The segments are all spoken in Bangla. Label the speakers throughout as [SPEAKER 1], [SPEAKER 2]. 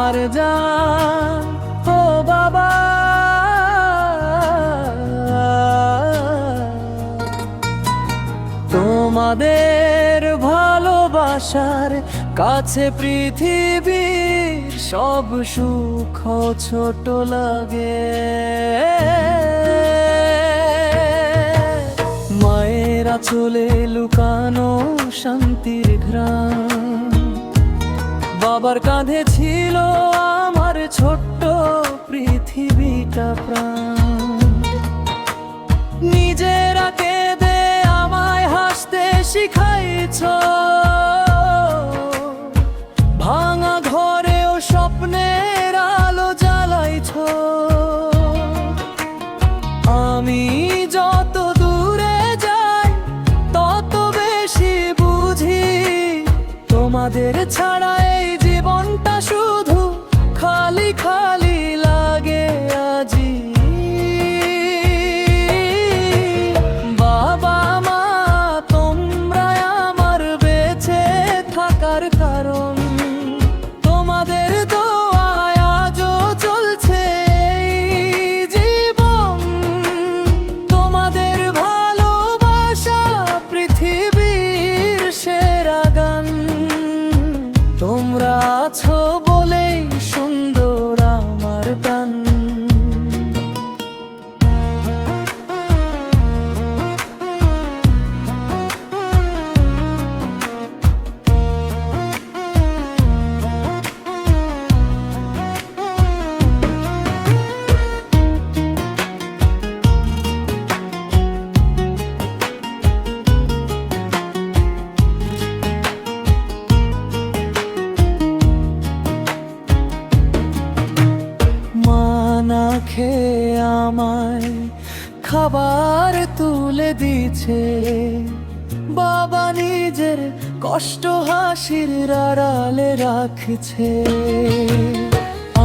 [SPEAKER 1] আমার জান ও বাবা। তোমাদের ভালোবাসার কাছে পৃথিবীর সব সুখ ছোট লাগে। মায়ের আঁচলে লুকানো শান্তির ঘ্রাণ, বাবার কাঁধে ছিল আমার ছোট্ট পৃথিবীটা প্রাণ। নিজেরা কেঁদে আমায় হাসতে শিখাইছ, ভাঙা ঘরেও স্বপ্নের আলো জ্বালাইছ। আমি যত দূরে যাই তত বেশি বুঝি, তোমাদের ছাড়া এই জীবনটা শুধু খালি খালি লাগে আজি। বাবা মা তোমরা আমার বেঁচে থাকার কারণ, তোমাদের দোয়ায় আজও চলছে এই জীবন। তোমাদের ভালোবাসা পৃথিবীর সেরা গান, তোমরা আছো বলেই সুন্দর আমার প্রাণ। না খেয়ে আমায় খাবার তুলে দিছে, বাবা নিজের কষ্ট হাসির আড়ালে রাখছে।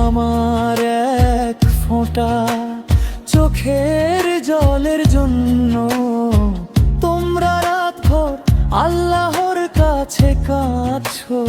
[SPEAKER 1] আমার এক ফোঁটা চোখের জলের জন্য তোমরা রাতভর আল্লাহর কাছে কাঁদছো।